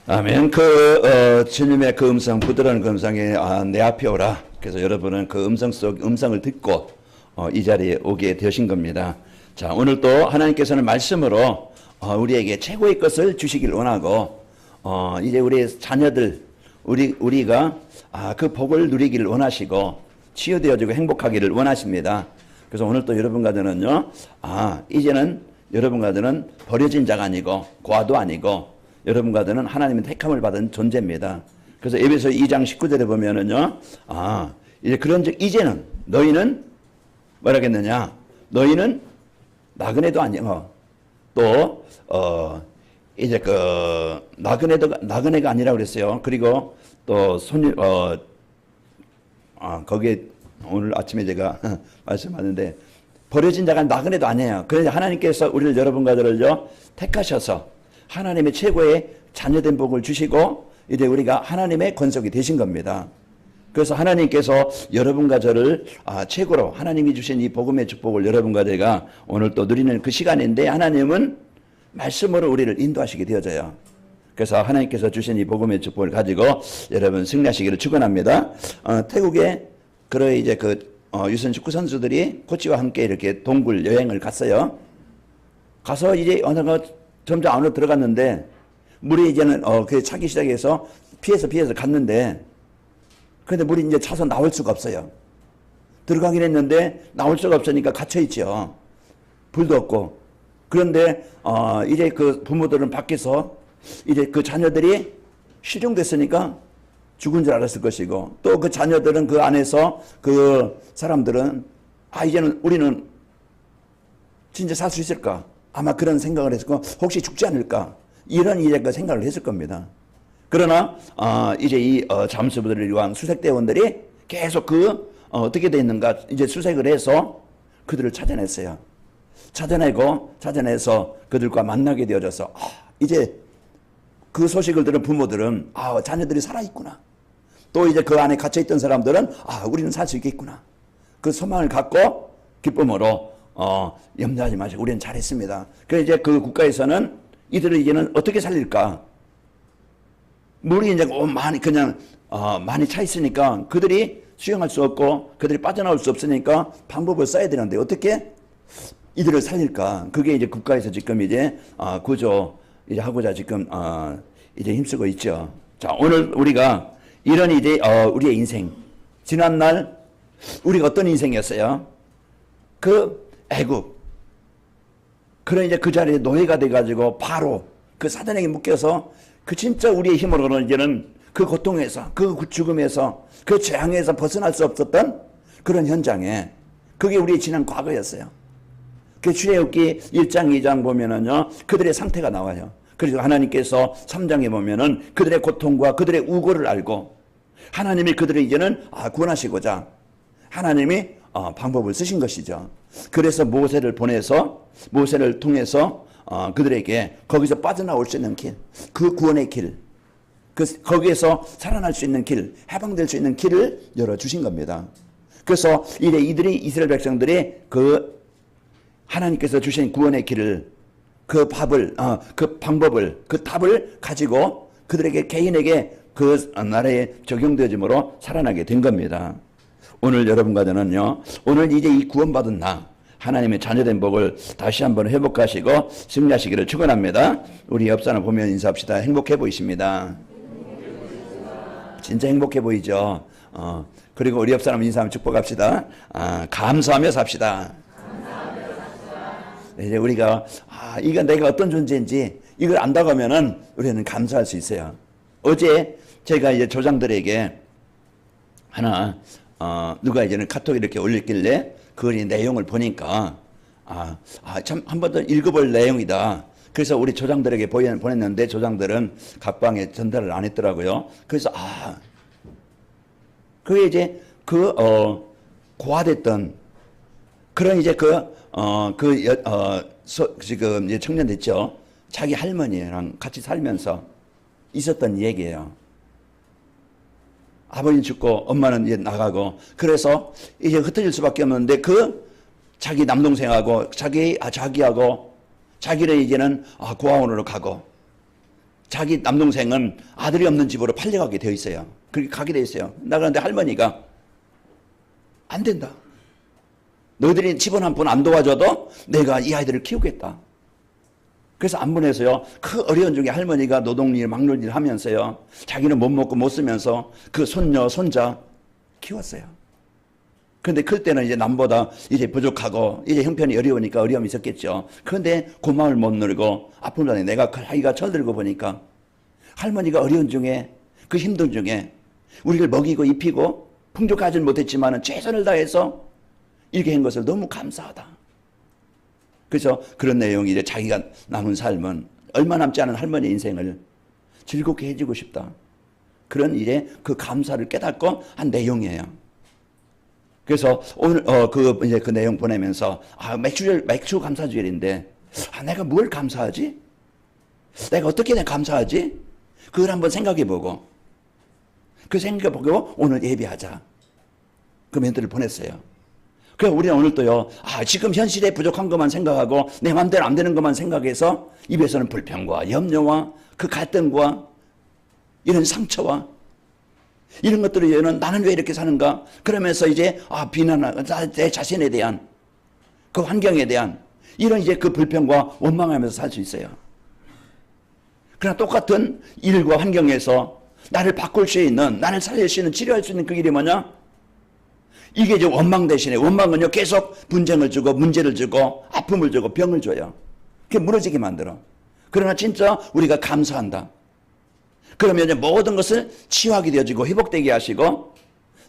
아멘. 주님의 그 음성, 부드러운 그 음성에 내 앞에 오라. 그래서 여러분은 그 음성을 듣고 이 자리에 오게 되신 겁니다. 자, 오늘 또 하나님께서는 말씀으로 우리에게 최고의 것을 주시길 원하고 이제 우리 자녀들 우리가 그 복을 누리기를 원하시고 치유되어지고 행복하기를 원하십니다. 그래서 오늘 또 여러분과들은요, 이제는 여러분과들은 버려진 자가 아니고 고아도 아니고 여러분과들은 하나님의 택함을 받은 존재입니다. 그래서 에베소 2장 19절에 보면은요, 이제 그런즉 이제는 너희는 뭐라겠느냐? 너희는 나그네도 아니고 또 이제 나그네가 아니라 그랬어요. 그리고 또 거기에 오늘 아침에 제가 말씀하는데 버려진 자가 나그네도 아니에요. 그래서 하나님께서 우리를 여러분과들을요 택하셔서 하나님의 최고의 자녀된 복을 주시고 이제 우리가 하나님의 권속이 되신 겁니다. 그래서 하나님께서 여러분과 저를 최고로 하나님이 주신 이 복음의 축복을 여러분과 제가 오늘 또 누리는 그 시간인데 하나님은 말씀으로 우리를 인도하시게 되어져요. 그래서 하나님께서 주신 이 복음의 축복을 가지고 여러분 승리하시기를 축원합니다. 태국에 이제 유선 축구 선수들이 코치와 함께 이렇게 동굴 여행을 갔어요. 가서 이제 점점 안으로 들어갔는데 물이 이제는 차기 시작해서 피해서 갔는데 근데 물이 이제 차서 나올 수가 없어요. 들어가긴 했는데 나올 수가 없으니까 갇혀있죠. 불도 없고. 그런데 이제 그 부모들은 밖에서 이제 그 자녀들이 실종됐으니까 죽은 줄 알았을 것이고 또 그 자녀들은 그 안에서 그 사람들은 이제는 우리는 진짜 살 수 있을까? 아마 그런 생각을 했을 거 혹시 죽지 않을까? 이런 이제 그 생각을 했을 겁니다. 그러나 이제 이 잠수부들을 위한 수색대원들이 계속 어떻게 돼 있는가 이제 수색을 해서 그들을 찾아냈어요. 찾아내서 그들과 만나게 되어져서 이제 그 소식을 들은 부모들은 자녀들이 살아있구나. 또 이제 그 안에 갇혀있던 사람들은 우리는 살 수 있겠구나. 그 소망을 갖고 기쁨으로 염려하지 마시고 우리는 잘했습니다. 그래서 이제 그 국가에서는 이들을 이제는 어떻게 살릴까? 물이 이제 많이 차 있으니까 그들이 수영할 수 없고 그들이 빠져나올 수 없으니까 방법을 써야 되는데 어떻게 이들을 살릴까? 그게 이제 국가에서 지금 이제 구조 이제 하고자 지금 이제 힘쓰고 있죠. 자, 오늘 우리가 이런 이제 우리의 인생 지난날 우리가 어떤 인생이었어요? 애굽. 그런 이제 그 자리에 노예가 돼가지고 바로 그 사단에게 묶여서 진짜 우리의 힘으로는 이제는 그 고통에서 그 죽음에서 그 재앙에서 벗어날 수 없었던 그런 현장에 그게 우리의 지난 과거였어요. 그 출애굽기 1장 2장 보면은요 그들의 상태가 나와요. 그래서 하나님께서 3장에 보면은 그들의 고통과 그들의 우고를 알고 하나님이 그들을 이제는 구원하시고자 하나님이 방법을 쓰신 것이죠. 그래서 모세를 통해서 그들에게 거기서 빠져나올 수 있는 길, 그 구원의 길, 거기에서 살아날 수 있는 길, 해방될 수 있는 길을 열어주신 겁니다. 그래서 이스라엘 백성들이 하나님께서 주신 구원의 길을, 그 방법을, 그 답을 가지고 그들에게 개인에게 그 나라에 적용되어짐으로 살아나게 된 겁니다. 오늘 여러분과 저는요, 오늘 이제 이 구원받은 하나님의 자녀된 복을 다시 한번 회복하시고 승리하시기를 축원합니다. 우리 옆 사람 보면 인사합시다. 행복해 보이십니다. 진짜 행복해 보이죠? 그리고 우리 옆 사람 인사하면 축복합시다. 감사하며 삽시다. 이제 우리가 이거 내가 어떤 존재인지 이걸 안다고 하면은 우리는 감사할 수 있어요. 어제 제가 이제 조장들에게 하나 누가 이제는 카톡 이렇게 올렸길래 그 내용을 보니까 참 한 번 더 읽어볼 내용이다. 그래서 우리 조장들에게 보냈는데 조장들은 각방에 전달을 안 했더라고요. 그래서 그게 이제 고아됐던 그런 이제 지금 이제 청년 됐죠. 자기 할머니랑 같이 살면서 있었던 얘기예요. 아버지 죽고 엄마는 이제 나가고 그래서 이제 흩어질 수밖에 없는데 자기 남동생하고 자기하고 자기를 이제는 고아원으로 가고 자기 남동생은 아들이 없는 집으로 팔려가게 되어 있어요. 그렇게 가게 되어 있어요. 나가는데 할머니가 안 된다. 너희들이 집안 한 푼 안 도와줘도 내가 이 아이들을 키우겠다. 그래서 안 보내서요. 그 어려운 중에 할머니가 노동일, 막노일 하면서요. 자기는 못 먹고 못 쓰면서 그 손녀, 손자 키웠어요. 그런데 그때는 이제 남보다 이제 부족하고 이제 형편이 어려우니까 어려움이 있었겠죠. 그런데 고마움을 못 누리고 아픈 날에 내가 그 아이가 철들고 보니까 할머니가 어려운 중에 그 힘든 중에 우리를 먹이고 입히고 풍족하지는 못했지만 최선을 다해서 이렇게 한 것을 너무 감사하다. 그래서 그런 내용이 이제 자기가 남은 삶은 얼마 남지 않은 할머니 인생을 즐겁게 해주고 싶다. 그런 이제 그 감사를 깨닫고 한 내용이에요. 그래서 오늘 이제 그 내용 보내면서 맥주 감사주일인데 내가 뭘 감사하지? 내가 어떻게 감사하지? 그걸 한번 생각해보고 그 생각해보고 오늘 예배하자. 그 멘트를 보냈어요. 그래서 우리는 오늘 또요, 지금 현실에 부족한 것만 생각하고 내 마음대로 안 되는 것만 생각해서 입에서는 불평과 염려와 그 갈등과 이런 상처와 이런 것들을 위해는 나는 왜 이렇게 사는가? 그러면서 이제 비난하고 내 자신에 대한 그 환경에 대한 이런 이제 그 불평과 원망하면서 살 수 있어요. 그러나 똑같은 일과 환경에서 나를 바꿀 수 있는, 나를 살릴 수 있는, 치료할 수 있는 그 길이 뭐냐? 이게 이제 원망 대신에, 원망은요 계속 분쟁을 주고 문제를 주고 아픔을 주고 병을 줘요. 그게 무너지게 만들어. 그러나 진짜 우리가 감사한다. 그러면 이제 모든 것을 치유하게 되어지고 회복되게 하시고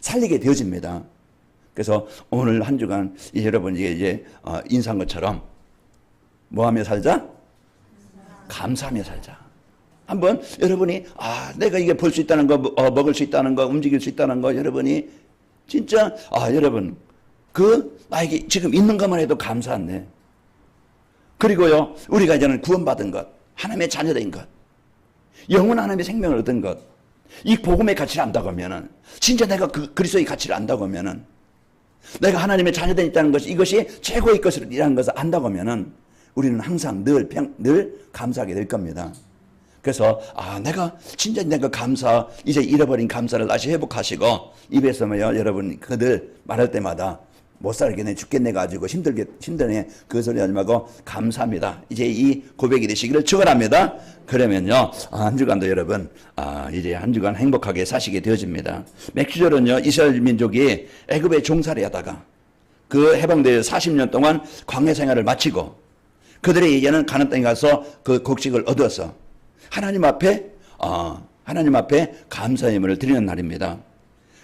살리게 되어집니다. 그래서 오늘 한 주간 여러분 이제 인사한 것처럼 뭐하며 살자? 감사하며 살자. 한번 여러분이 내가 이게 볼 수 있다는 거, 먹을 수 있다는 거, 움직일 수 있다는 거, 여러분이 진짜 여러분 나에게 지금 있는 것만 해도 감사하네. 그리고요 우리가 이제는 구원받은 것, 하나님의 자녀된 것, 영원 하나님의 생명을 얻은 것, 이 복음의 가치를 안다고 하면은, 진짜 내가 그 그리스도의 가치를 안다고 하면은, 내가 하나님의 자녀된 있다는 것이 이것이 최고의 것이라는 것을 안다고 하면은 우리는 항상 늘 감사하게 될 겁니다. 그래서 내가 진짜 내가 감사, 이제 잃어버린 감사를 다시 회복하시고 입에서 여러분 그들 말할 때마다 못 살겠네, 죽겠네 가지고 힘드네 그 소리 하지 말고 감사합니다. 이제 이 고백이 되시기를 축원합니다. 그러면요 한 주간도 여러분 이제 한 주간 행복하게 사시게 되어집니다. 맥주절은요 이스라엘 민족이 애굽에 종살이 하다가 그 해방되어 40년 동안 광야 생활을 마치고 그들이 이제는 가나안 땅에 가서 그 곡식을 얻어서 하나님 앞에 감사의 예물을 드리는 날입니다.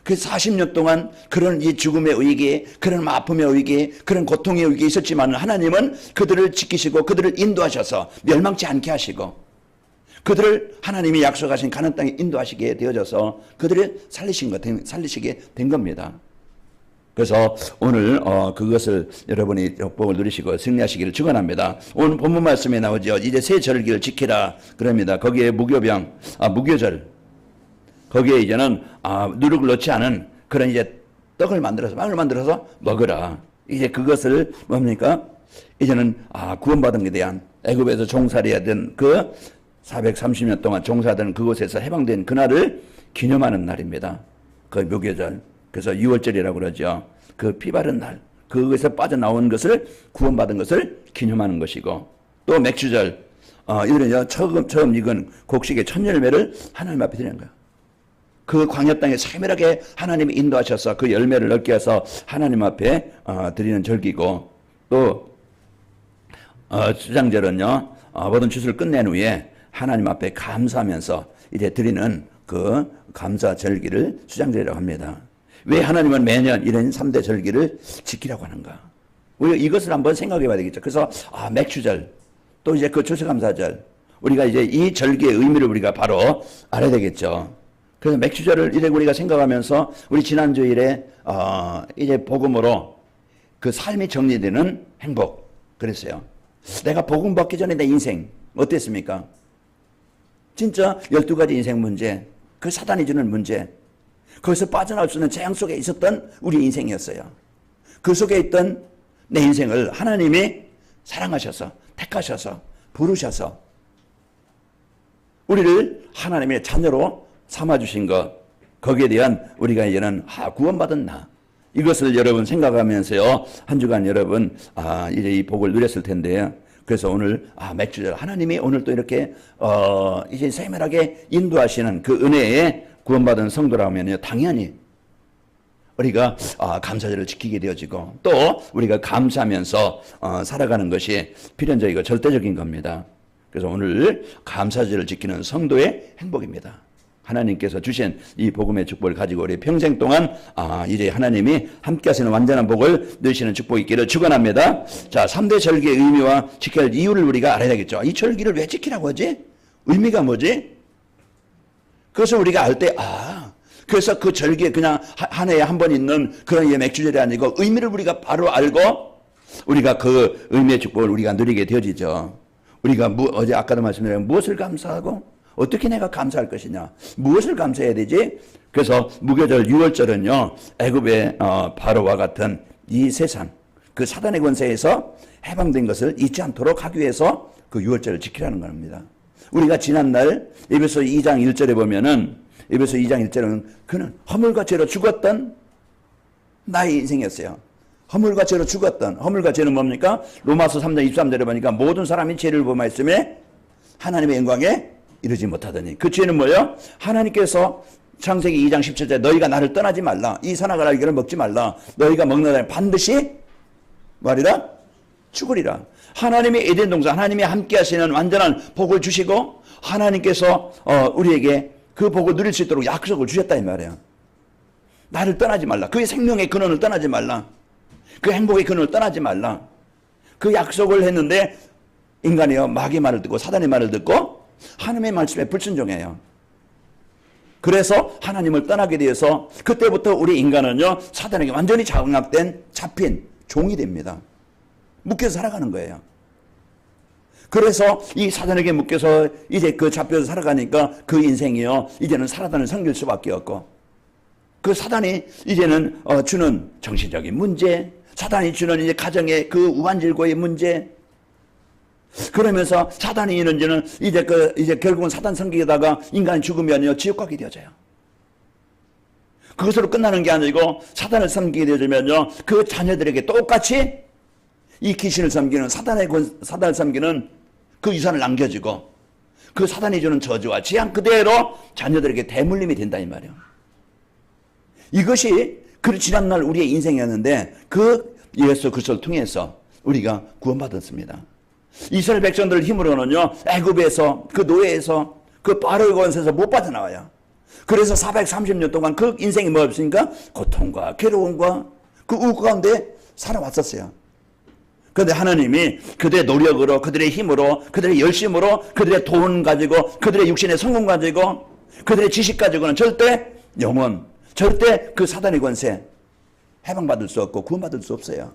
그 40년 동안 그런 이 죽음의 위기, 그런 아픔의 위기, 그런 고통의 위기 있었지만 하나님은 그들을 지키시고 그들을 인도하셔서 멸망치 않게 하시고 그들을 하나님이 약속하신 가나안 땅에 인도하시게 되어져서 그들을 살리시게 된 겁니다. 그래서 오늘 그것을 여러분이 복을 누리시고 승리하시기를 축원합니다. 오늘 본문 말씀에 나오죠. 이제 새 절기를 지키라 그럽니다. 거기에 무교절, 거기에 이제는 누룩을 넣지 않은 그런 이제 빵을 만들어서 먹으라. 이제 그것을 뭡니까? 이제는 구원받은 것에 대한 애굽에서 종살이하던 그 430년 동안 종사하던 그곳에서 해방된 그날을 기념하는 날입니다. 그 무교절. 그래서 6월절이라고 그러죠. 그 피 바른 날, 그것에서 빠져나온 것을 구원받은 것을 기념하는 것이고, 또 맥주절, 이들은요 처음 익은 곡식의 첫 열매를 하나님 앞에 드리는 거예요. 그 광야 땅에 세밀하게 하나님이 인도하셔서 그 열매를 얻게 해서 하나님 앞에 드리는 절기고, 또 수장절은요 모든 주술을 끝낸 후에 하나님 앞에 감사하면서 이제 드리는 그 감사 절기를 수장절이라고 합니다. 왜 하나님은 매년 이런 3대 절기를 지키라고 하는가? 우리가 이것을 한번 생각해 봐야 되겠죠. 그래서 맥주절, 또 이제 그 추수감사절, 우리가 이제 이 절기의 의미를 우리가 바로 알아야 되겠죠. 그래서 맥주절을 이제 우리가 생각하면서 우리 지난주일에 이제 복음으로 그 삶이 정리되는 행복 그랬어요. 내가 복음 받기 전에 내 인생 어땠습니까? 진짜 12가지 인생 문제, 그 사단이 주는 문제, 거기서 빠져나올 수 있는 재앙 속에 있었던 우리 인생이었어요. 그 속에 있던 내 인생을 하나님이 사랑하셔서 택하셔서 부르셔서 우리를 하나님의 자녀로 삼아주신 것, 거기에 대한 우리가 이제는 구원받은 나, 이것을 여러분 생각하면서요, 한 주간 여러분 이제 이 복을 누렸을 텐데요. 그래서 오늘 맥주절 하나님이 오늘 또 이렇게 이제 세밀하게 인도하시는 그 은혜에 구원받은 성도라면요, 당연히 우리가 감사절을 지키게 되어지고 또 우리가 감사하면서 살아가는 것이 필연적이고 절대적인 겁니다. 그래서 오늘 감사절을 지키는 성도의 행복입니다. 하나님께서 주신 이 복음의 축복을 가지고 우리 평생 동안 이제 하나님이 함께 하시는 완전한 복을 누리시는 축복이 있기를 축원합니다. 자, 3대 절기의 의미와 지켜야 할 이유를 우리가 알아야 되겠죠. 이 절기를 왜 지키라고 하지? 의미가 뭐지? 그것을 우리가 알 때 그래서 그 절기에 그냥 한 해에 한 번 있는 그런 맥주절이 아니고 의미를 우리가 바로 알고 우리가 그 의미의 축복을 우리가 누리게 되어지죠. 우리가 어제 아까도 말씀드린 무엇을 감사하고 어떻게 내가 감사할 것이냐, 무엇을 감사해야 되지? 그래서 무교절 6월절은요 애굽의 바로와 같은 이 세상 그 사단의 권세에서 해방된 것을 잊지 않도록 하기 위해서 그 6월절을 지키라는 겁니다. 우리가 지난날 에베소 2장 1절에 보면은 에베소 2장 1절은 그는 허물과 죄로 죽었던 나의 인생이었어요. 허물과 죄로 죽었던, 허물과 죄는 뭡니까? 로마서 3장 23절에 보니까 모든 사람이 죄를 범하였음에 하나님의 영광에 이르지 못하더니, 그 죄는 뭐예요? 하나님께서 창세기 2장 17절에 너희가 나를 떠나지 말라, 이 선악을 알기를 먹지 말라, 너희가 먹는 날 반드시 말이라 죽으리라. 하나님의 에덴 동산, 하나님이 함께 하시는 완전한 복을 주시고 하나님께서 우리에게 그 복을 누릴 수 있도록 약속을 주셨다 이 말이에요. 나를 떠나지 말라, 그의 생명의 근원을 떠나지 말라, 그 행복의 근원을 떠나지 말라, 그 약속을 했는데 인간이요 마귀의 말을 듣고 사단의 말을 듣고 하나님의 말씀에 불순종해요. 그래서 하나님을 떠나게 되어서 그때부터 우리 인간은요 사단에게 완전히 장악된 잡힌 종이 됩니다. 묶여서 살아가는 거예요. 그래서 이 사단에게 묶여서 이제 그 잡혀서 살아가니까 그 인생이요 이제는 사단을 섬길 수밖에 없고, 그 사단이 이제는 주는 정신적인 문제, 사단이 주는 이제 가정의 그 우환질고의 문제, 그러면서 사단이 이는지는 이제 결국은 사단 섬기다가 인간이 죽으면요 지옥 가게 되어져요. 그것으로 끝나는 게 아니고 사단을 섬기게 되어지면요 그 자녀들에게 똑같이 이 귀신을 섬기는 사단을 섬기는 그 유산을 남겨주고 그 사단이 주는 저주와 재앙 그대로 자녀들에게 대물림이 된다 이 말이에요. 이것이 그 지난날 우리의 인생이었는데 그 예수 그리스도를 통해서 우리가 구원받았습니다. 이스라엘 백성들 힘으로는요 애굽에서 그 노예에서 그 바로의 권세에서 못 빠져나와요. 그래서 430년 동안 그 인생이 뭐였습니까? 고통과 괴로움과 그 우고 가운데 살아왔었어요. 그런데 하나님이 그들의 노력으로, 그들의 힘으로, 그들의 열심으로, 그들의 돈 가지고, 그들의 육신의 성공 가지고, 그들의 지식 가지고는 절대 영원, 절대 그 사단의 권세 해방받을 수 없고 구원받을 수 없어요.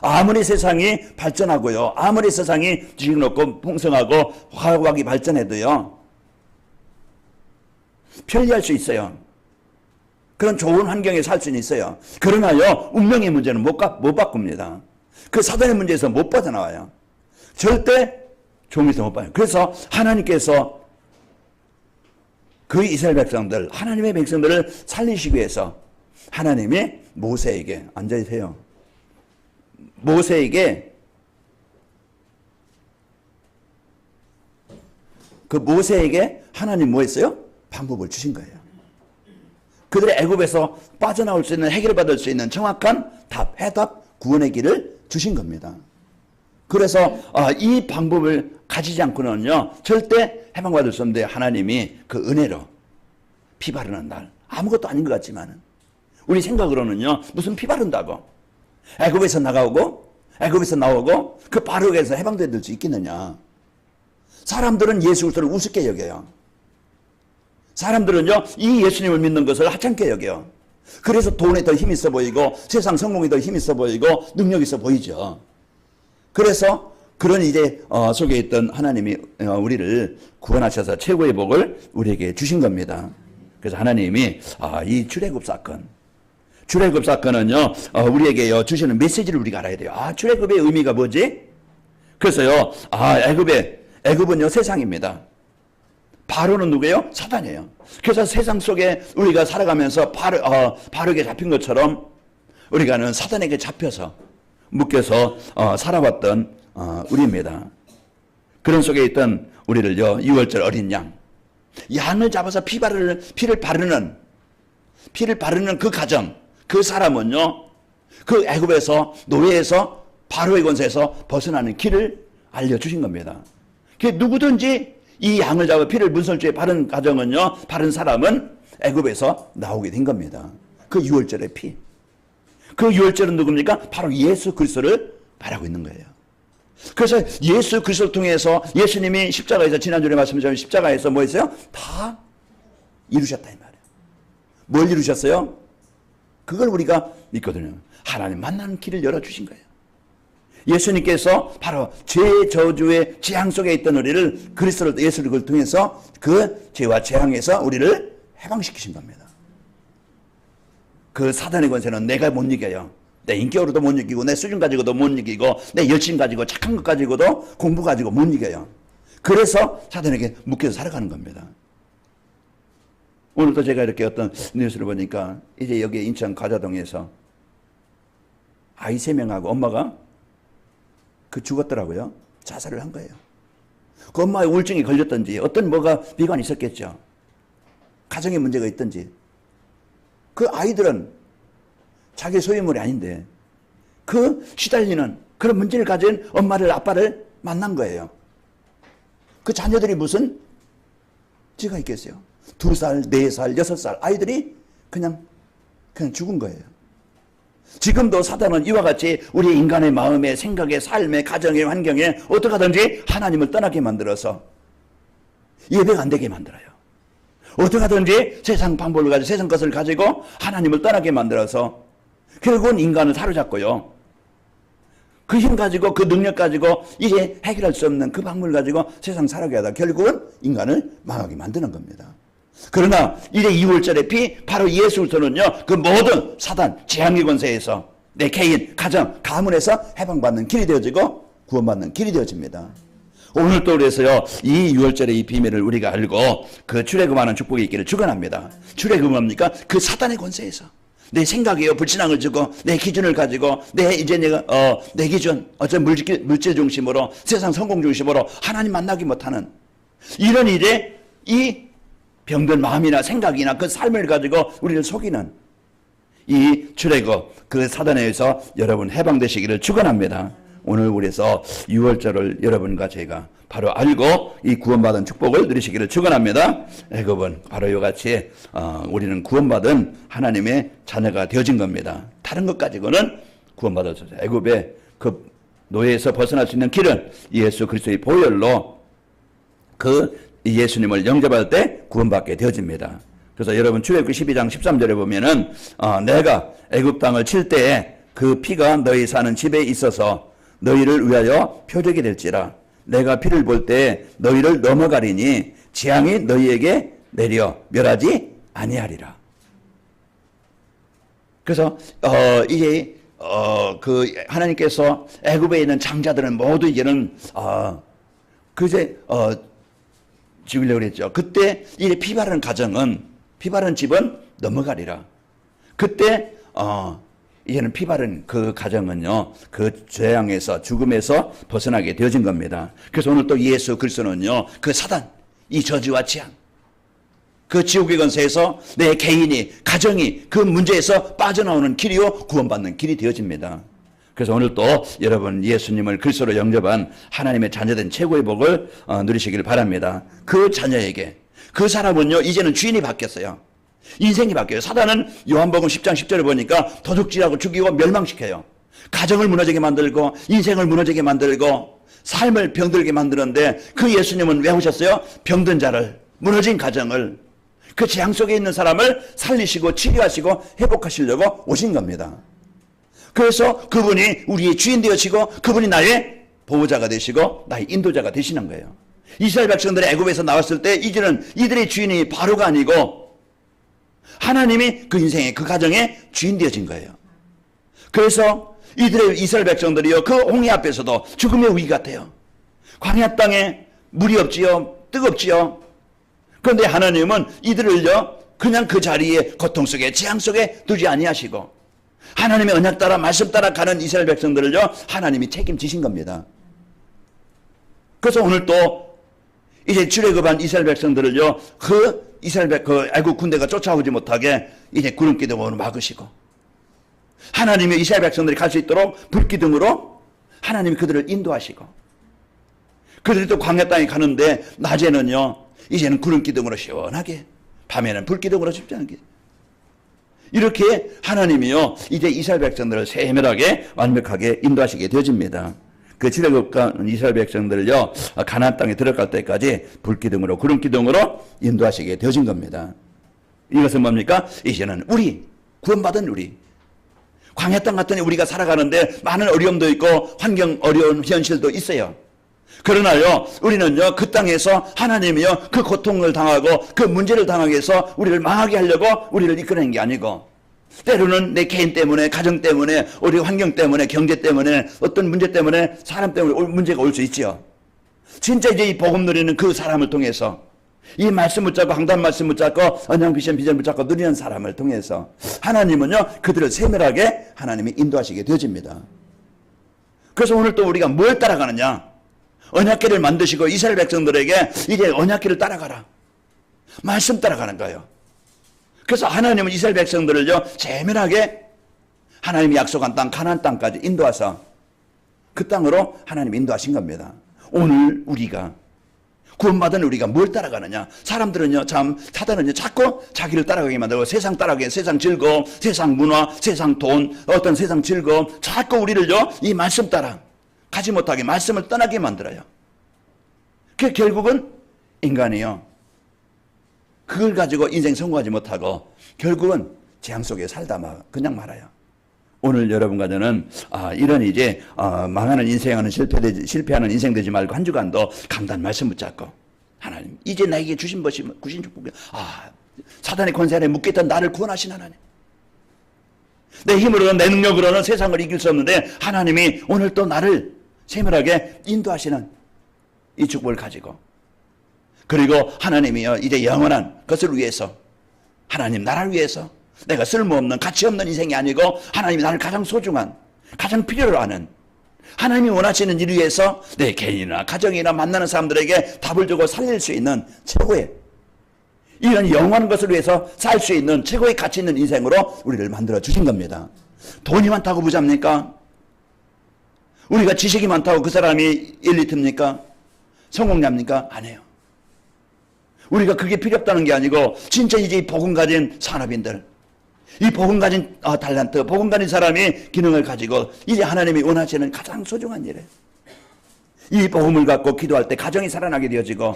아무리 세상이 발전하고요, 아무리 세상이 지식 높고 풍성하고 화학이 발전해도요 편리할 수 있어요. 그런 좋은 환경에 살 수는 있어요. 그러나요 운명의 문제는 못 바꿉니다. 그 사단의 문제에서 못 빠져나와요. 절대 종에서 못 빠져요. 그래서 하나님께서 그 이스라엘 백성들, 하나님의 백성들을 살리시기 위해서 하나님이 모세에게, 앉아있세요, 모세에게 하나님 뭐 했어요? 방법을 주신 거예요. 그들의 애굽에서 빠져나올 수 있는, 해결받을 수 있는 정확한 답, 해답, 구원의 길을 주신 겁니다. 그래서 이 방법을 가지지 않고는요 절대 해방받을 수 없는데, 하나님이 그 은혜로 피 바르는 날, 아무것도 아닌 것 같지만 우리 생각으로는요 무슨 피 바른다고 애굽에서 나가고 애굽에서 나오고 그 바로에서 해방될 수 있겠느냐. 사람들은 예수 그리스도를 우습게 여겨요. 사람들은요 이 예수님을 믿는 것을 하찮게 여겨요. 그래서 돈에 더 힘이 있어 보이고 세상 성공이 더 힘이 있어 보이고 능력이 있어 보이죠. 그래서 그런 이제 속에 있던 하나님이 우리를 구원하셔서 최고의 복을 우리에게 주신 겁니다. 그래서 하나님이 이 출애굽 사건은요 우리에게 주시는 메시지를 우리가 알아야 돼요. 출애굽의 의미가 뭐지? 그래서요 애굽은요 세상입니다. 바로는 누구예요? 사단이에요. 그래서 세상 속에 우리가 살아가면서 바르게 잡힌 것처럼 우리가는 사단에게 잡혀서 묶여서 살아왔던 우리입니다. 그런 속에 있던 우리를요, 6월절 어린 양을 잡아서 피를 바르는 그 가정, 그 사람은요, 그 애굽에서 노예에서 바로의 권세에서 벗어나는 길을 알려주신 겁니다. 누구든지 이 양을 잡아 피를 문설주에 바른 가정은요, 바른 사람은 애굽에서 나오게 된 겁니다. 그 6월절의 피. 그 6월절은 누굽니까? 바로 예수 그리스도를 말하고 있는 거예요. 그래서 예수 그리스도를 통해서 예수님이 십자가에서, 지난주에 말씀드린 십자가에서 뭐 했어요? 다 이루셨다 이 말이에요. 뭘 이루셨어요? 그걸 우리가 믿거든요. 하나님 만나는 길을 열어주신 거예요. 예수님께서 바로 죄 저주의 재앙 속에 있던 우리를 예수를 통해서 그 죄와 재앙에서 우리를 해방시키신 겁니다. 그 사단의 권세는 내가 못 이겨요. 내 인격으로도 못 이기고, 내 수준 가지고도 못 이기고, 내 열심 가지고, 착한 것 가지고도, 공부 가지고 못 이겨요. 그래서 사단에게 묶여서 살아가는 겁니다. 오늘도 제가 이렇게 어떤 뉴스를 보니까 이제 여기 인천 가자동에서 아이 3명하고 엄마가 죽었더라고요. 자살을 한 거예요. 그 엄마의 우울증이 걸렸던지 어떤 비관이 있었겠죠. 가정에 문제가 있던지. 그 아이들은 자기 소유물이 아닌데 그 시달리는 그런 문제를 가진 엄마를, 아빠를 만난 거예요. 그 자녀들이 무슨 죄가 있겠어요? 2살, 4살, 6살 아이들이 그냥 죽은 거예요. 지금도 사단은 이와 같이 우리 인간의 마음에, 생각에, 삶에, 가정에, 환경에 어떻게 하든지 하나님을 떠나게 만들어서 예배가 안 되게 만들어요. 어떻게 하든지 세상 방법을 가지고, 세상 것을 가지고 하나님을 떠나게 만들어서 결국은 인간을 사로잡고요. 그 힘 가지고, 그 능력 가지고 이제 해결할 수 없는 그 방법을 가지고 세상 살아가게 하다 결국은 인간을 망하게 만드는 겁니다. 그러나 이제 2월절의 피, 바로 예수로서는요, 그 모든 사단, 재앙의 권세에서 내 개인, 가정, 가문에서 해방받는 길이 되어지고 구원받는 길이 되어집니다. 오늘 또 그래서요, 이 6월절의 이 비밀을 우리가 알고 그 출애굽하는 축복이 있기를 축원합니다. 출애굽은 뭡니까? 그 사단의 권세에서 내 생각이요, 불신앙을 주고 내 기준을 가지고 내 기준, 어떤 물질 중심으로, 세상 성공 중심으로 하나님 만나기 못하는 이런 일에 이 병든 마음이나 생각이나 그 삶을 가지고 우리를 속이는 이 출애굽, 그 사단에 의해서 여러분 해방되시기를 축원합니다. 오늘 그래서 6월절을 여러분과 제가 바로 알고 이 구원받은 축복을 누리시기를 축원합니다. 애굽은 바로 이같이 우리는 구원받은 하나님의 자녀가 되어진 겁니다. 다른 것 가지고는 구원받았어요. 애굽의 그 노예에서 벗어날 수 있는 길은 예수 그리스도의 보혈로 그 예수님을 영접할 때 구원받게 되어집니다. 그래서 여러분 출애굽기 12장 13절에 보면은 내가 애굽 땅을 칠 때에 그 피가 너희 사는 집에 있어서 너희를 위하여 표적이 될지라. 내가 피를 볼 때 너희를 넘어가리니 재앙이 너희에게 내려 멸하지 아니하리라. 그래서 이제 그 하나님께서 애굽에 있는 장자들은 모두 이제는 그제 죽이려고 그랬죠. 그때 이 피 바른 가정은, 피 바른 집은 넘어가리라. 그때 이제는 피 바른 그 가정은요, 그 재앙에서, 죽음에서 벗어나게 되어진 겁니다. 그래서 오늘 또 예수 그리스도는요, 그 사단, 이 저주와 재앙, 그 지옥의 권세에서 내 개인이, 가정이 그 문제에서 빠져나오는 길이요, 구원받는 길이 되어집니다. 그래서 오늘 또 여러분 예수님을 그리스도로 영접한 하나님의 자녀된 최고의 복을 누리시기를 바랍니다. 그 자녀에게, 그 사람은요, 이제는 주인이 바뀌었어요. 인생이 바뀌어요. 사단은 요한복음 10장 10절을 보니까 도둑질하고 죽이고 멸망시켜요. 가정을 무너지게 만들고 인생을 무너지게 만들고 삶을 병들게 만드는데, 그 예수님은 왜 오셨어요? 병든 자를, 무너진 가정을, 그 재앙 속에 있는 사람을 살리시고 치료하시고 회복하시려고 오신 겁니다. 그래서 그분이 우리의 주인 되어지고 그분이 나의 보호자가 되시고 나의 인도자가 되시는 거예요. 이스라엘 백성들이 애굽에서 나왔을 때 이제는 이들의 주인이 바로가 아니고 하나님이 그 인생의, 그 가정의 주인 되어진 거예요. 그래서 이들의 이스라엘 백성들이요, 그 홍해 앞에서도 죽음의 위기 같아요. 광야 땅에 물이 없지요, 뜨겁지요. 그런데 하나님은 이들을요 그냥 그 자리에 고통 속에 재앙 속에 두지 아니하시고 하나님의 언약 따라 말씀 따라 가는 이스라엘 백성들을요 하나님이 책임지신 겁니다. 그래서 오늘 또 이제 출애굽한 이스라엘 백성들을요 그 이스라엘 그 애국 군대가 쫓아오지 못하게 이제 구름 기둥으로 막으시고 하나님의 이스라엘 백성들이 갈 수 있도록 불 기둥으로 하나님이 그들을 인도하시고 그들이 또 광야 땅에 가는데 낮에는요 이제는 구름 기둥으로 시원하게 밤에는 불 기둥으로 춥지 않게 이렇게 하나님이요 이제 이스라엘 백성들을 세밀하게 완벽하게 인도하시게 되어집니다. 그 출애굽한 이스라엘 백성들을요 가나안 땅에 들어갈 때까지 불 기둥으로 구름 기둥으로 인도하시게 되어진 겁니다. 이것은 뭡니까? 이제는 우리 구원받은 우리 광야 땅 같은 우리가 살아가는데 많은 어려움도 있고 환경 어려운 현실도 있어요. 그러나요 우리는요 그 땅에서 하나님이요 그 고통을 당하고 그 문제를 당하게 해서 우리를 망하게 하려고 우리를 이끌어낸 게 아니고 때로는 내 개인 때문에 가정 때문에 우리 환경 때문에 경제 때문에 어떤 문제 때문에 사람 때문에 문제가 올 수 있지요. 진짜 이제 이 복음 누리는 그 사람을 통해서 이 말씀 붙잡고 항단 말씀 붙잡고 언양 비전 붙잡고 누리는 사람을 통해서 하나님은요 그들을 세밀하게 하나님이 인도하시게 되어집니다. 그래서 오늘 또 우리가 뭘 따라가느냐 언약궤를 만드시고 이스라엘 백성들에게 이제 언약궤를 따라가라 말씀 따라가는 거예요. 그래서 하나님은 이스라엘 백성들을요 세밀하게 하나님이 약속한 땅 가나안 땅까지 인도하사 그 땅으로 하나님이 인도하신 겁니다. 오늘 우리가 구원받은 우리가 뭘 따라가느냐 사람들은요 참 사단은요 자꾸 자기를 따라가게 만들고 세상 따라가게 세상 즐거움 세상 문화 세상 돈 어떤 세상 즐거움 자꾸 우리를요 이 말씀 따라 가지 못하게 말씀을 떠나게 만들어요. 그 결국은 인간이요 그걸 가지고 인생 성공하지 못하고 결국은 재앙 속에 살다 그냥 말아요. 오늘 여러분과 저는 이런 이제 망하는 인생하는 실패하는 인생 되지 말고 한 주간도 강단 말씀 붙잡고 하나님 이제 나에게 주신 축복이 사단의 권세 아래 묶였던 나를 구원하신 하나님 내 힘으로는 내 능력으로는 세상을 이길 수 없는데 하나님이 오늘 또 나를 세밀하게 인도하시는 이 축복을 가지고 그리고 하나님이요 이제 영원한 것을 위해서 하나님 나라를 위해서 내가 쓸모없는 가치없는 인생이 아니고 하나님이 나를 가장 소중한 가장 필요로 하는 하나님이 원하시는 일을 위해서 내 개인이나 가정이나 만나는 사람들에게 답을 주고 살릴 수 있는 최고의 이런 영원한 것을 위해서 살 수 있는 최고의 가치 있는 인생으로 우리를 만들어 주신 겁니다. 돈이 많다고 부자입니까? 우리가 지식이 많다고 그 사람이 엘리트입니까? 성공자입니까? 아니에요. 우리가 그게 필요 없다는 게 아니고 진짜 이제 이 복음 가진 산업인들 이 복음 가진 달란트 복음 가진 사람이 기능을 가지고 이제 하나님이 원하시는 가장 소중한 일에 이 복음을 갖고 기도할 때 가정이 살아나게 되어지고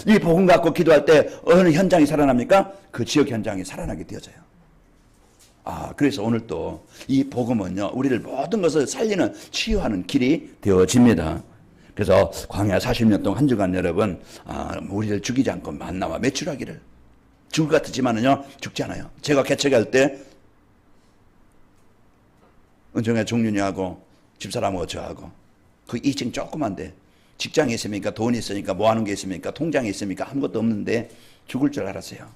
이 복음 갖고 기도할 때 어느 현장이 살아납니까? 그 지역 현장이 살아나게 되어져요. 그래서 오늘 또 이 복음은요 우리를 모든 것을 살리는 치유하는 길이 되어집니다. 그래서 광야 40년 동안 한 주간 여러분 우리를 죽이지 않고 만나와 매출하기를 죽을 것 같지만은요 죽지 않아요. 제가 개척할 때 은총의 종륜이하고 집사람하고 저하고 그 2층 조그만데 직장이 있습니까? 돈이 있으니까 뭐 하는 게 있습니까? 통장이 있습니까? 아무것도 없는데 죽을 줄 알았어요.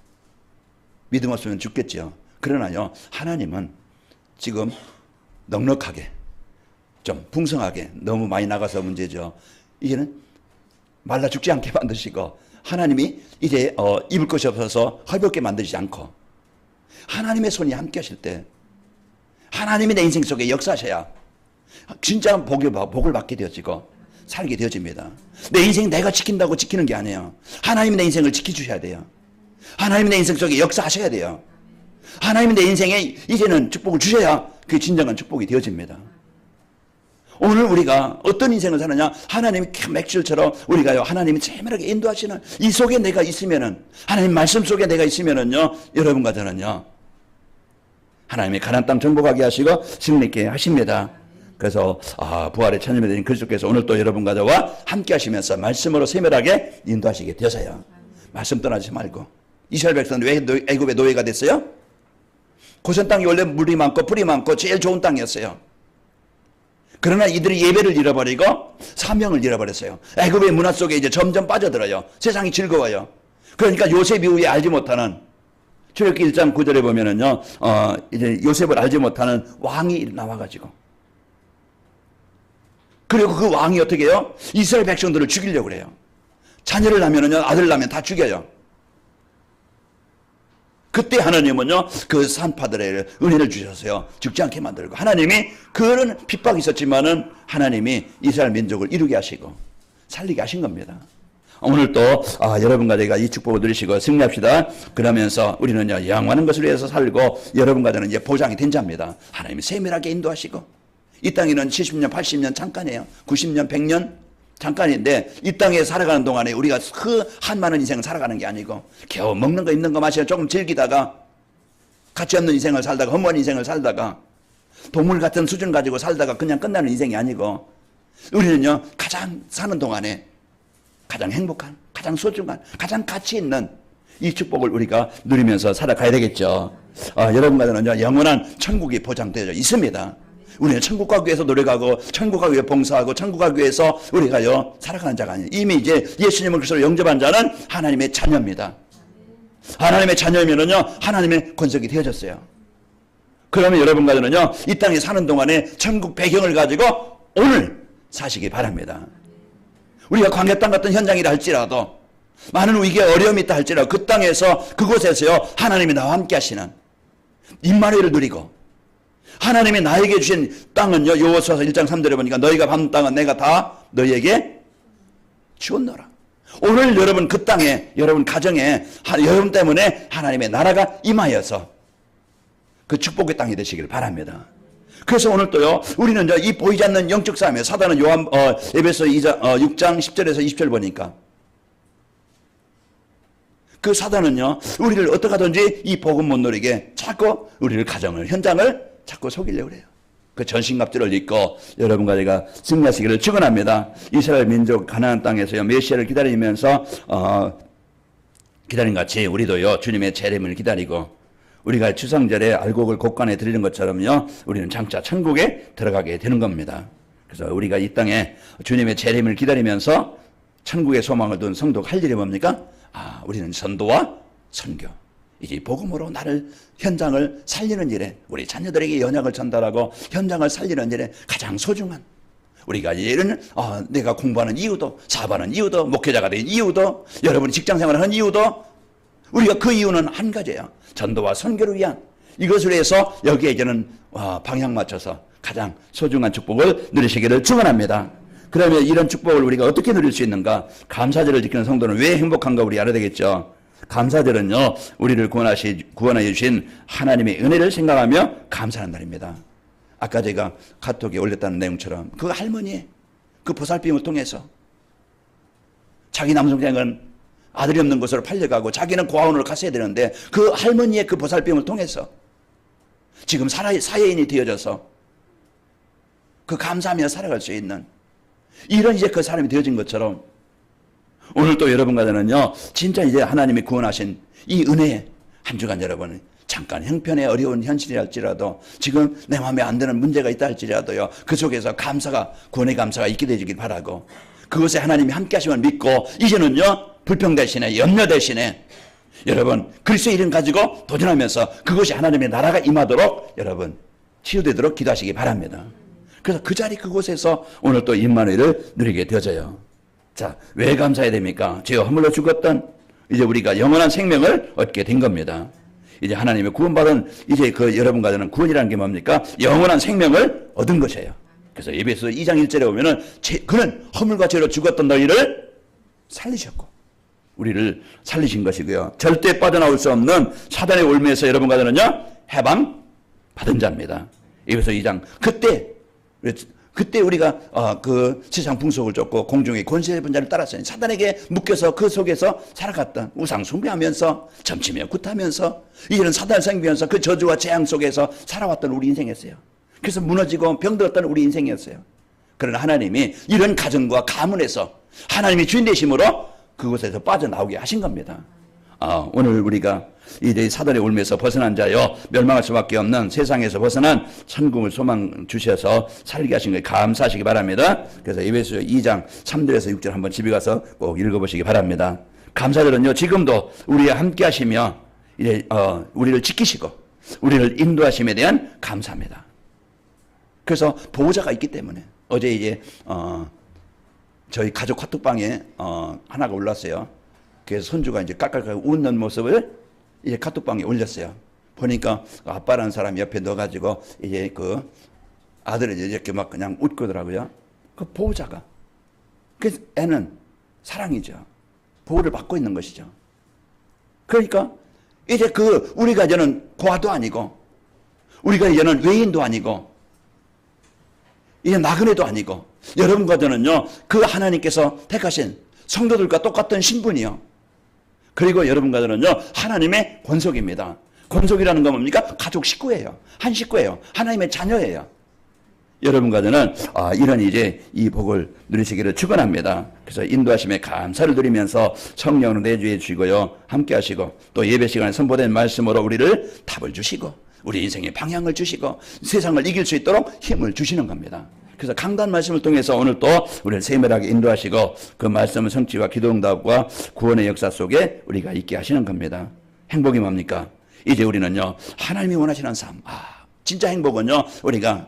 믿음 없으면 죽겠죠. 그러나요 하나님은 지금 넉넉하게 좀 풍성하게 너무 많이 나가서 문제죠. 이제는 말라 죽지 않게 만드시고 하나님이 이제 입을 것이 없어서 헐벗게 만들지 않고 하나님의 손이 함께 하실 때 하나님이 내 인생 속에 역사하셔야 진짜 복을 받게 되어지고 살게 되어집니다. 내 인생 내가 지킨다고 지키는 게 아니에요. 하나님이 내 인생을 지켜주셔야 돼요. 하나님이 내 인생 속에 역사하셔야 돼요. 하나님이 내 인생에 이제는 축복을 주셔야 그게 진정한 축복이 되어집니다. 오늘 우리가 어떤 인생을 사느냐 하나님이 맥줄처럼 우리가요 하나님이 세밀하게 인도하시는 이 속에 내가 있으면은 하나님 말씀 속에 내가 있으면은요 여러분과 저는요 하나님이 가나안 땅 정복하게 하시고 승리있게 하십니다. 그래서 부활의 천일이 되는 그리스도께서 오늘 또 여러분과 저와 함께 하시면서 말씀으로 세밀하게 인도하시게 되어서요 말씀 떠나지 말고 이스라엘 백성은 왜 애굽의 노예가 됐어요? 고센 땅이 원래 물이 많고 풀이 많고 제일 좋은 땅이었어요. 그러나 이들이 예배를 잃어버리고 사명을 잃어버렸어요. 애굽의 문화 속에 이제 점점 빠져들어요. 세상이 즐거워요. 그러니까 요셉 이후에 알지 못하는 출애굽기 1장 9절에 보면은요, 이제 요셉을 알지 못하는 왕이 나와가지고, 그리고 그 왕이 어떻게 해요? 이스라엘 백성들을 죽이려고 그래요. 자녀를 낳으면은요, 아들 낳으면 다 죽여요. 그때 하나님은요, 그 산파들의 은혜를 주셔서요, 죽지 않게 만들고, 하나님이 그런 핍박이 있었지만은 하나님이 이스라엘 민족을 이루게 하시고 살리게 하신 겁니다. 오늘 또 여러분과 제가 이 축복을 누리시고 승리합시다. 그러면서 우리는요, 영원한 것을 위해서 살고 여러분과 저는 이제 보장이 된 자입니다. 하나님이 세밀하게 인도하시고, 이 땅에는 70년, 80년 잠깐이에요. 90년, 100년 잠깐인데, 이 땅에 살아가는 동안에 우리가 그 한많은 인생을 살아가는 게 아니고, 겨우 먹는 거 입는 거 마시고 조금 즐기다가, 가치 없는 인생을 살다가, 허무한 인생을 살다가, 동물 같은 수준 가지고 살다가 그냥 끝나는 인생이 아니고, 우리는요, 가장 사는 동안에 가장 행복한, 가장 소중한, 가장 가치 있는 이 축복을 우리가 누리면서 살아가야 되겠죠. 여러분과 저는요, 영원한 천국이 보장되어 있습니다. 우리는 천국 가기 위해서 노력하고, 천국 가기 위해 봉사하고, 천국 가기 위해서 우리가요, 살아가는 자가 아니에요. 이미 이제 예수님을 그리스도로 영접한 자는 하나님의 자녀입니다. 하나님의 자녀이면은요, 하나님의 권속이 되어졌어요. 그러면 여러분과 저는요, 이 땅에 사는 동안에 천국 배경을 가지고 오늘 사시기 바랍니다. 우리가 광야땅 같은 현장이라 할지라도, 많은 위기와 어려움이 있다 할지라도, 그 땅에서, 그곳에서요, 하나님이 나와 함께 하시는 임마누엘을 누리고, 하나님이 나에게 주신 땅은요, 여호수아서 1장 3절에 보니까 너희가 받는 땅은 내가 다 너희에게 주었노라. 오늘 여러분 그 땅에, 여러분 가정에, 여러분 때문에 하나님의 나라가 임하여서 그 축복의 땅이 되시기를 바랍니다. 그래서 오늘 또요, 우리는 이 보이지 않는 영적 싸움에, 사단은 에베소 6장 10절에서 20절 보니까, 그 사단은요, 우리를 어떻게 하든지 이 복음 못 누리게 자꾸 우리를, 가정을, 현장을 자꾸 속이려고 그래요. 그 전신갑주를 입고 여러분과 제가 승리하시기를 축원합니다. 이스라엘 민족 가나안 땅에서요, 메시아를 기다리면서 기다린 같이 우리도요, 주님의 재림을 기다리고, 우리가 추상절에 알곡을 곡간에 드리는 것처럼요, 우리는 장차 천국에 들어가게 되는 겁니다. 그래서 우리가 이 땅에 주님의 재림을 기다리면서 천국의 소망을 둔 성도가 할 일이 뭡니까? 우리는 전도와 선교, 이제 복음으로 나를, 현장을 살리는 일에, 우리 자녀들에게 연약을 전달하고 현장을 살리는 일에 가장 소중한, 우리가 이런 내가 공부하는 이유도, 사업하는 이유도, 목회자가 된 이유도, 여러분이 직장생활을 하는 이유도, 우리가 그 이유는 한 가지예요. 전도와 선교를 위한, 이것을 위해서 여기에게는 방향 맞춰서 가장 소중한 축복을 누리시기를 축원합니다. 그러면 이런 축복을 우리가 어떻게 누릴 수 있는가? 감사절을 지키는 성도는 왜 행복한가 우리 알아야 되겠죠. 감사절은요, 우리를 구원하여 주신 하나님의 은혜를 생각하며 감사하는 날입니다. 아까 제가 카톡에 올렸다는 내용처럼 그 할머니의 그 보살핌을 통해서, 자기 남동생은 아들이 없는 곳으로 팔려가고 자기는 고아원으로 갔어야 되는데, 그 할머니의 그 보살핌을 통해서 지금 사회인이 되어져서 그 감사하며 살아갈 수 있는, 이런 이제 그 사람이 되어진 것처럼, 오늘 또 여러분과 저는요, 진짜 이제 하나님이 구원하신 이 은혜에 한 주간 여러분, 잠깐 형편의 어려운 현실이 할지라도, 지금 내 마음에 안 드는 문제가 있다 할지라도요, 그 속에서 감사가, 구원의 감사가 있게 되길 바라고, 그것에 하나님이 함께 하심을 믿고, 이제는요, 불평 대신에, 염려 대신에 여러분 그리스도의 이름 가지고 도전하면서 그것이 하나님의 나라가 임하도록 여러분 치유되도록 기도하시기 바랍니다. 그래서 그 자리, 그곳에서 오늘 또 임마누엘을 누리게 되어져요. 자, 왜 감사해야 됩니까? 죄와 허물로 죽었던 이제 우리가 영원한 생명을 얻게 된 겁니다. 이제 하나님의 구원받은, 이제 그 여러분과 저는 구원이라는 게 뭡니까? 영원한 생명을 얻은 것이에요. 그래서 에베소 2장 1절에 보면은 그는 허물과 죄로 죽었던 너희를 살리셨고, 우리를 살리신 것이고요, 절대 빠져나올 수 없는 사단의 올무에서 여러분과 저는요, 해방 받은 자입니다. 에베소 2장, 그때 우리가 그 세상 풍속을 쫓고 공중의 권세 분자를 따랐어요. 사단에게 묶여서 그 속에서 살아갔던, 우상 숭배하면서 점치며 굿하면서 이런 사단을 섬기면서 그 저주와 재앙 속에서 살아왔던 우리 인생이었어요. 그래서 무너지고 병들었던 우리 인생이었어요. 그러나 하나님이 이런 가정과 가문에서 하나님이 주인 되심으로 그곳에서 빠져나오게 하신 겁니다. 오늘 우리가 이제 사단의 올무에서 벗어난 자요, 멸망할 수밖에 없는 세상에서 벗어난 천국을 소망 주셔서 살게 하신 것에 감사하시기 바랍니다. 그래서 에베소 2장 3절에서 6절 한번 집에 가서 꼭 읽어보시기 바랍니다. 감사절은요, 지금도 우리와 함께 하시며, 이제, 우리를 지키시고, 우리를 인도하심에 대한 감사입니다. 그래서 보호자가 있기 때문에, 어제 이제, 저희 가족 카톡방에, 하나가 올랐어요. 그래서 손주가 이제 깔깔깔 웃는 모습을 이제 카톡방에 올렸어요. 보니까 아빠라는 사람이 옆에 넣어가지고, 이제 그 아들을 이렇게 막 그냥 웃고더라고요. 그 보호자가. 그래서 애는 사랑이죠. 보호를 받고 있는 것이죠. 그러니까 이제 우리가 이제는 고아도 아니고, 우리가 이제는 외인도 아니고, 이제 나그네도 아니고, 여러분과 저는요, 그 하나님께서 택하신 성도들과 똑같은 신분이요. 그리고 여러분과 저는요, 하나님의 권속입니다. 권속이라는 건 뭡니까? 가족 식구예요. 한 식구예요. 하나님의 자녀예요. 여러분과 저는 이런 이제 이 복을 누리시기를 축원합니다. 그래서 인도하심에 감사를 드리면서 성령을 내주해 주시고요, 함께 하시고, 또 예배 시간에 선포된 말씀으로 우리를 답을 주시고, 우리 인생의 방향을 주시고, 세상을 이길 수 있도록 힘을 주시는 겁니다. 그래서 강단 말씀을 통해서 오늘 또 우리를 세밀하게 인도하시고, 그 말씀은 성취와 기도응답과 구원의 역사 속에 우리가 있게 하시는 겁니다. 행복이 뭡니까? 이제 우리는요, 하나님이 원하시는 삶, 진짜 행복은요, 우리가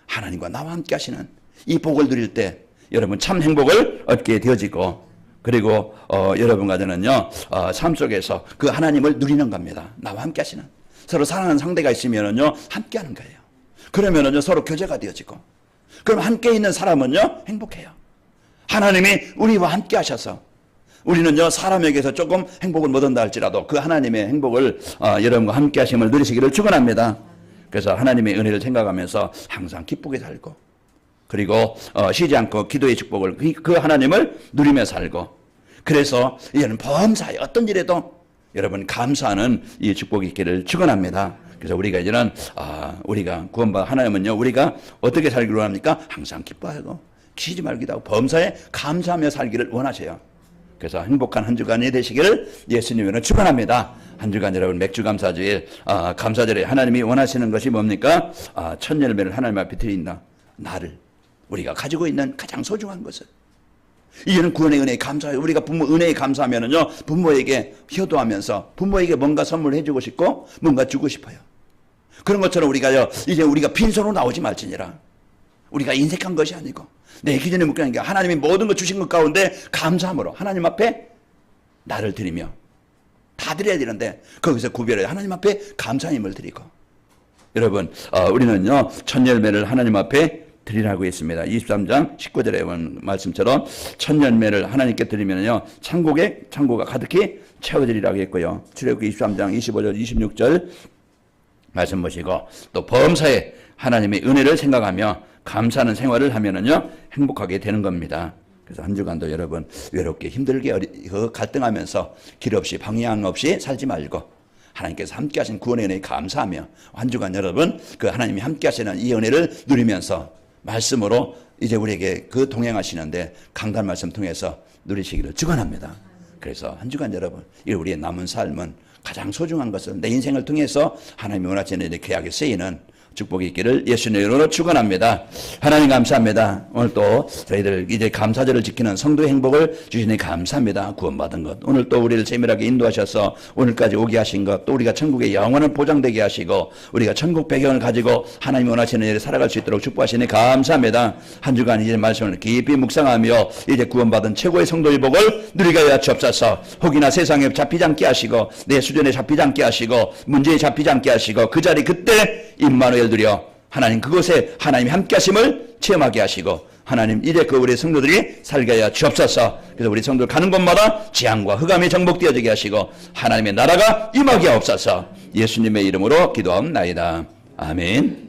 하나님과 나와 함께 하시는 이 복을 누릴 때 여러분 참 행복을 얻게 되어지고, 그리고 여러분과 저는요, 삶 속에서 그 하나님을 누리는 겁니다. 나와 함께 하시는, 서로 사랑하는 상대가 있으면은요, 함께 하는 거예요. 그러면은요, 서로 교제가 되어지고, 그럼 함께 있는 사람은요, 행복해요. 하나님이 우리와 함께 하셔서 우리는요, 사람에게서 조금 행복을 못 얻는다 할지라도 그 하나님의 행복을 여러분과 함께 하심을 누리시기를 축원합니다. 그래서 하나님의 은혜를 생각하면서 항상 기쁘게 살고, 그리고 쉬지 않고 기도의 축복을 그 하나님을 누리며 살고, 그래서 이제는 범사에 어떤 일에도 여러분 감사하는 이 축복이 있기를 축원합니다. 그래서 우리가 이제는 우리가 구원받은 하나님은요, 우리가 어떻게 살기를 원합니까? 항상 기뻐하고 쉬지 말기도 하고 범사에 감사하며 살기를 원하세요. 그래서 행복한 한 주간이 되시기를 예수님으로 축원합니다. 한 주간 여러분 맥주 감사주일, 감사절에 하나님이 원하시는 것이 뭡니까? 첫 열매를 하나님 앞에 드린다. 나를, 우리가 가지고 있는 가장 소중한 것을. 이제는 구원의 은혜에 감사해요. 우리가 부모 은혜에 감사하면은요, 부모에게 효도하면서 부모에게 뭔가 선물해 주고 싶고 뭔가 주고 싶어요. 그런 것처럼 우리가요, 이제 우리가 빈손으로 나오지 말지니라. 우리가 인색한 것이 아니고 내 기준에 묶여있는 게 하나님이 모든 것 주신 것 가운데 감사함으로 하나님 앞에 나를 드리며, 다 드려야 되는데 거기서 구별해 하나님 앞에 감사함을 드리고. 여러분, 우리는요, 첫 열매를 하나님 앞에 드리라고 했습니다. 23장 19절의 말씀처럼 첫 열매를 하나님께 드리면요, 창고가 가득히 채워지리라고 했고요. 출애굽기 23장 25절 26절 말씀 보시고, 또 범사에 하나님의 은혜를 생각하며 감사하는 생활을 하면은요, 행복하게 되는 겁니다. 그래서 한 주간도 여러분 외롭게 힘들게 갈등하면서 길 없이 방향 없이 살지 말고, 하나님께서 함께 하신 구원의 은혜에 감사하며 한 주간 여러분 그 하나님이 함께 하시는 이 은혜를 누리면서 말씀으로 이제 우리에게 그 동행하시는데 강단 말씀 통해서 누리시기를 축원합니다. 그래서 한 주간 여러분, 우리의 남은 삶은 가장 소중한 것은 내 인생을 통해서 하나님이 원하시는 일 계약에 쓰이는 축복이 있기를 예수님의 이름으로 축원합니다. 하나님 감사합니다. 오늘 또 저희들 이제 감사절을 지키는 성도의 행복을 주시니 감사합니다. 구원받은 것, 오늘 또 우리를 세밀하게 인도하셔서 오늘까지 오게 하신 것, 또 우리가 천국의 영원한 보장되게 하시고 우리가 천국 배경을 가지고 하나님이 원하시는 일을 살아갈 수 있도록 축복하시니 감사합니다. 한 주간 이제 말씀을 깊이 묵상하며 이제 구원받은 최고의 성도의 복을 누리게 하여 주옵소서. 혹이나 세상에 잡히지 않게 하시고 내 수준에 잡히지 않게 하시고 문제에 잡히지 않게 하시고 그 자리 그때 임마누엘 드려 하나님 그곳에 하나님이 함께 하심을 체험하게 하시고, 하나님 이제 그 우리 성도들이 살게 하여 주옵소서. 그래서 우리 성도들 가는 곳마다 지향과 흑암이 정복되어지게 하시고 하나님의 나라가 임하게 하옵소서. 예수님의 이름으로 기도합나이다. 아멘.